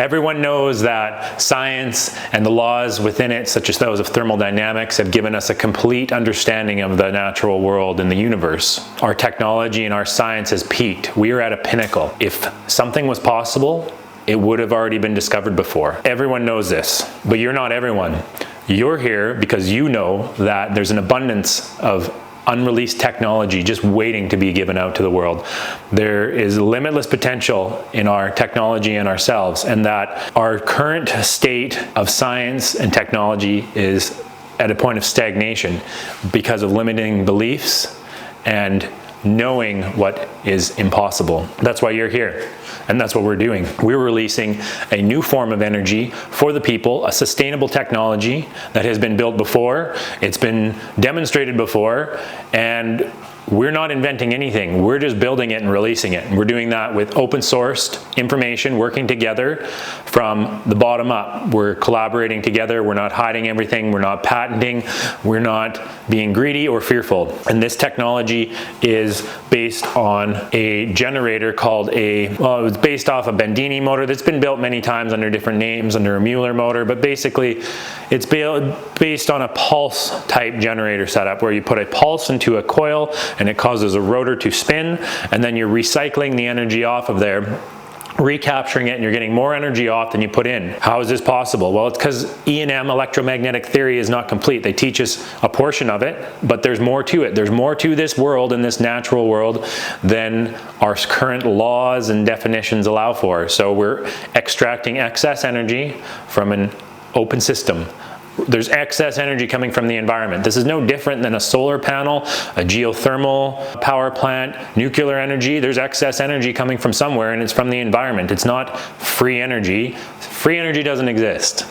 Everyone knows that science and the laws within it, such as those of thermodynamics, have given us a complete understanding of the natural world and the universe. Our technology and our science has peaked. We are at a pinnacle. If something was possible, it would have already been discovered before. Everyone knows this, but you're not everyone. You're here because you know that there's an abundance of unreleased technology just waiting to be given out to the world. There is limitless potential in our technology and ourselves, and that our current state of science and technology is at a point of stagnation because of limiting beliefs and knowing what is impossible. That's why you're here, and that's what we're doing. We're releasing a new form of energy for the people, a sustainable technology that has been built before, it's been demonstrated before, and we're not inventing anything. We're just building it and releasing it. And we're doing that with open sourced information, working together from the bottom up. We're collaborating together. We're not hiding everything. We're not patenting. We're not being greedy or fearful. And this technology is based on a generator called it was based off a Bandini motor that's been built many times under different names, under a Mueller motor, but basically it's based on a pulse type generator setup where you put a pulse into a coil and it causes a rotor to spin, and then you're recycling the energy off of there, recapturing it, and you're getting more energy off than you put in. How is this possible? Well, it's because E&M, electromagnetic theory, is not complete. They teach us a portion of it, but there's more to it. There's more to this world and this natural world than our current laws and definitions allow for. So we're extracting excess energy from an open system. There's excess energy coming from the environment. This is no different than a solar panel, a geothermal power plant, nuclear energy. There's excess energy coming from somewhere, and it's from the environment. It's not free energy. Free energy doesn't exist,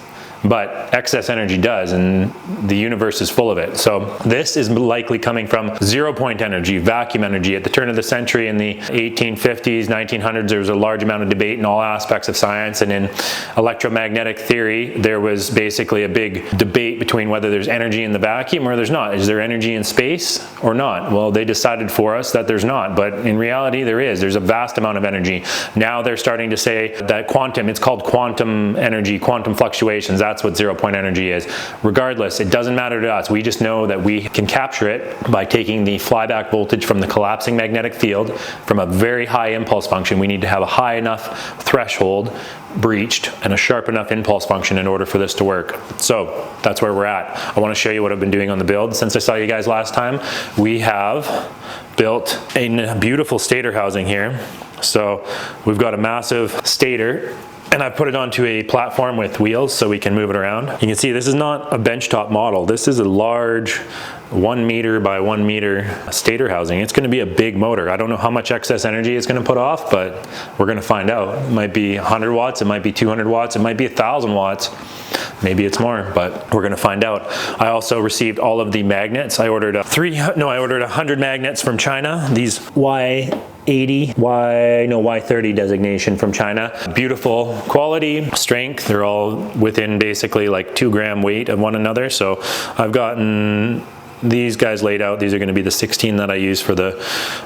but excess energy does, and the universe is full of it. So this is likely coming from zero-point energy, vacuum energy. At the turn of the century in the 1850s, 1900s, there was a large amount of debate in all aspects of science, and in electromagnetic theory, there was basically a big debate between whether there's energy in the vacuum or there's not. Is there energy in space or not? Well, they decided for us that there's not, but in reality there is. There's a vast amount of energy. Now they're starting to say that it's called quantum energy, quantum fluctuations. That's what zero-point energy is. Regardless, it doesn't matter to us. We just know that we can capture it by taking the flyback voltage from the collapsing magnetic field from a very high impulse function. We need to have a high enough threshold breached and a sharp enough impulse function in order for this to work. So that's where we're at. I want to show you what I've been doing on the build. Since I saw you guys last time, we have built a beautiful stator housing here. So we've got a massive stator, and I've put it onto a platform with wheels so we can move it around. You can see this is not a benchtop model. This is a large 1 meter by 1 meter stator housing. It's going to be a big motor. I don't know how much excess energy it's going to put off, but we're going to find out. It might be 100 watts, it might be 200 watts, it might be 1,000 watts. Maybe it's more, but we're going to find out. I also received all of the magnets. I ordered 100 magnets from China. These Y30 designation from China. Beautiful quality, strength. They're all within basically like 2 gram weight of one another. So I've gotten these guys laid out. These are going to be the 16 that I use for the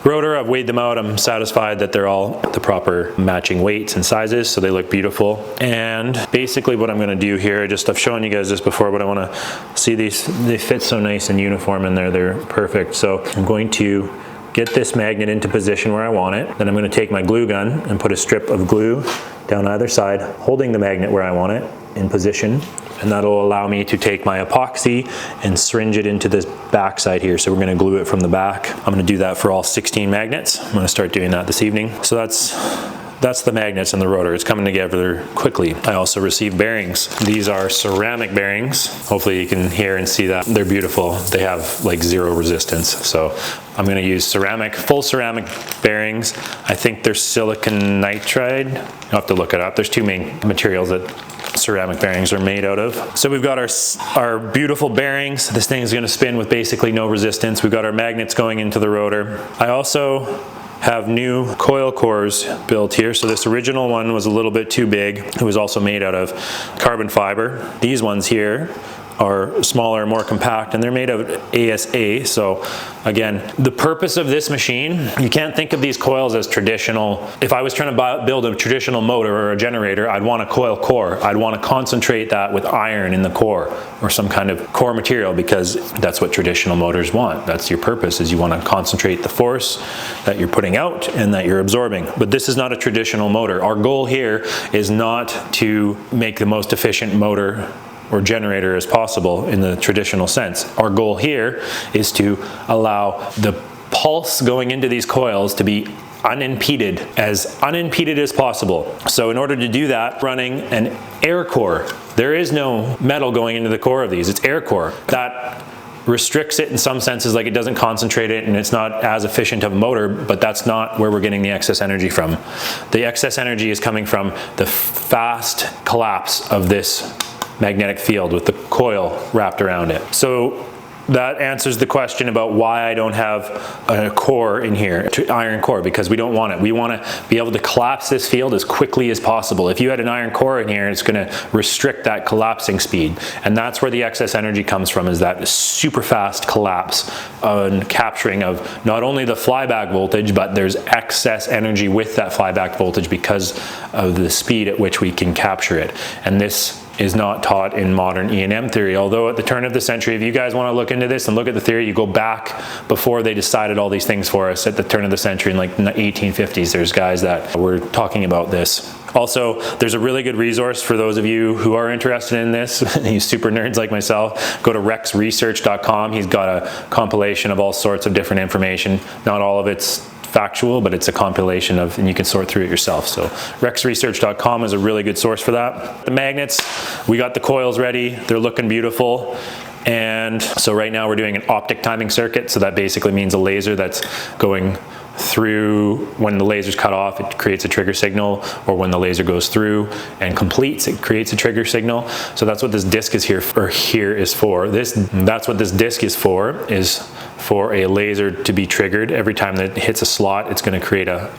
rotor. I've weighed them out. I'm satisfied that they're all the proper matching weights and sizes, so they look beautiful. And basically what I'm going to do here, I've shown you guys this before, but I want to see these. They fit so nice and uniform in there. They're perfect. So I'm going to get this magnet into position where I want it. Then I'm going to take my glue gun and put a strip of glue down either side, holding the magnet where I want it in position. And that'll allow me to take my epoxy and syringe it into this back side here. So we're going to glue it from the back. I'm going to do that for all 16 magnets. I'm going to start doing that this evening. So that's the magnets and the rotor. It's coming together quickly. I also received bearings. These are ceramic bearings. Hopefully you can hear and see that. They're beautiful. They have like 0 resistance. So I'm going to use full ceramic bearings. I think they're silicon nitride. You'll have to look it up. There's 2 main materials that ceramic bearings are made out of. So we've got our beautiful bearings. This thing is going to spin with basically no resistance. We've got our magnets going into the rotor. I also have new coil cores built here. So this original one was a little bit too big. It was also made out of carbon fiber. These ones here are smaller and more compact, and they're made of ASA. So again, the purpose of this machine, you can't think of these coils as traditional. If I was trying to build a traditional motor or a generator, I'd want a coil core. I'd want to concentrate that with iron in the core or some kind of core material, because that's what traditional motors want. That's your purpose, is you want to concentrate the force that you're putting out and that you're absorbing. But this is not a traditional motor. Our goal here is not to make the most efficient motor or generator as possible in the traditional sense. Our goal here is to allow the pulse going into these coils to be unimpeded as possible. So in order to do that, running an air core. There is no metal going into the core of these, it's air core. That restricts it in some senses, like it doesn't concentrate it and it's not as efficient of a motor, but that's not where we're getting the excess energy from. The excess energy is coming from the fast collapse of this magnetic field with the coil wrapped around it. So that answers the question about why I don't have a core in here, iron core, because we don't want it. We want to be able to collapse this field as quickly as possible. If you had an iron core in here, it's going to restrict that collapsing speed. And that's where the excess energy comes from, is that super fast collapse and capturing of not only the flyback voltage, but there's excess energy with that flyback voltage because of the speed at which we can capture it. And this is not taught in modern E&M theory. Although at the turn of the century, if you guys want to look into this and look at the theory, you go back before they decided all these things for us at the turn of the century in like the 1850s, there's guys that were talking about this. Also, there's a really good resource for those of you who are interested in this, you super nerds like myself. Go to rexresearch.com. He's got a compilation of all sorts of different information. Not all of it's factual, but it's a compilation of, and you can sort through it yourself. So rexresearch.com is a really good source for that. The magnets, we got the coils ready. They're looking beautiful. And so right now we're doing an optic timing circuit. So that basically means a laser that's going through. When the laser's cut off, it creates a trigger signal, or when the laser goes through and completes, it creates a trigger signal. So that's what this disc is here for. That's what this disc is for a laser to be triggered. Every time that it hits a slot, it's going to create a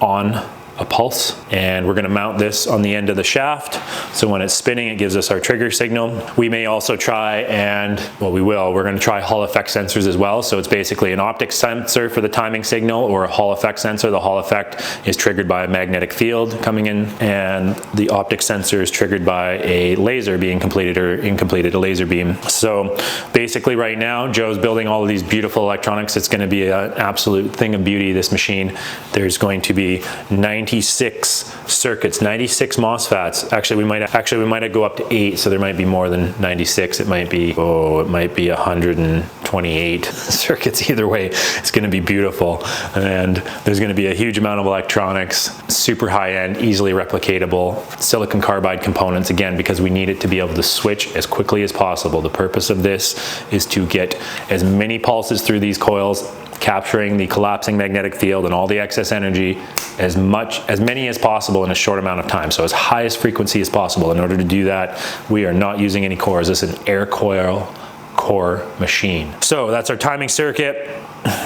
pulse, and we're going to mount this on the end of the shaft, so when it's spinning it gives us our trigger signal. We may also try, we're going to try Hall effect sensors as well. So it's basically an optic sensor for the timing signal, or a Hall effect sensor. The Hall effect is triggered by a magnetic field coming in, and the optic sensor is triggered by a laser being completed or incompleted, a laser beam. So basically right now Joe's building all of these beautiful electronics. It's going to be an absolute thing of beauty, this machine. There's going to be 96 circuits, 96 MOSFETs. Actually, we might go up to 8, so there might be more than 96. It might be 128 circuits. Either way, it's going to be beautiful, and there's going to be a huge amount of electronics, super high-end, easily replicatable silicon carbide components, again, because we need it to be able to switch as quickly as possible. The purpose of this is to get as many pulses through these coils, capturing the collapsing magnetic field and all the excess energy, as many as possible in a short amount of time. So as high as frequency as possible. In order to do that, we are not using any cores. This is an air coil core machine. So that's our timing circuit.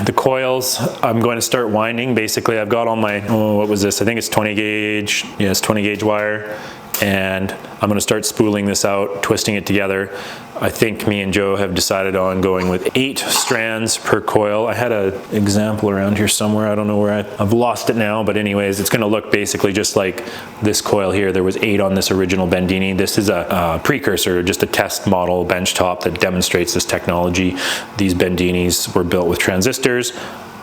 The coils, I'm going to start winding. Basically, I've got all my, what was this? I think it's 20 gauge. Yeah, it's 20 gauge wire. And I'm going to start spooling this out, twisting it together. I think me and Joe have decided on going with 8 strands per coil. I had an example around here somewhere. I don't know where I've lost it now, but anyways, it's going to look basically just like this coil here. There was 8 on this original Bendini. This is a precursor, just a test model benchtop that demonstrates this technology. These Bendinis were built with transistors.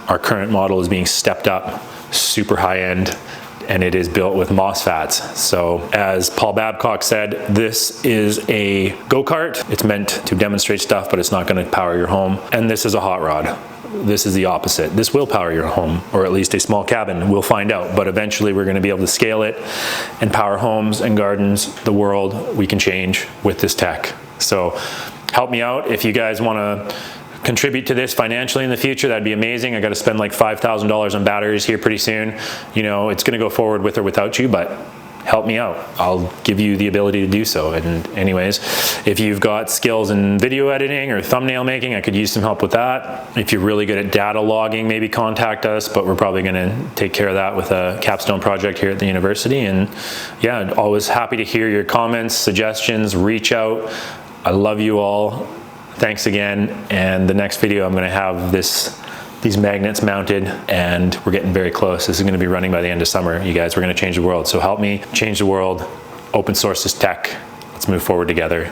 Our current model is being stepped up, super high end, and it is built with MOSFETs. So as Paul Babcock said, this is a go-kart. It's meant to demonstrate stuff, but it's not going to power your home. And this is a hot rod. This is the opposite. This will power your home, or at least a small cabin. We'll find out, but eventually we're going to be able to scale it and power homes and gardens. The world we can change with this tech. So help me out if you guys want to contribute to this financially in the future. That'd be amazing. I got to spend like $5,000 on batteries here pretty soon. You know, it's going to go forward with or without you, but help me out. I'll give you the ability to do so. And anyways, if you've got skills in video editing or thumbnail making, I could use some help with that. If you're really good at data logging, maybe contact us, but we're probably going to take care of that with a capstone project here at the university. And yeah, always happy to hear your comments, suggestions, reach out. I love you all. Thanks again. And the next video, I'm going to have these magnets mounted, and we're getting very close. This is going to be running by the end of summer. You guys, we're going to change the world. So help me change the world. Open source this tech. Let's move forward together.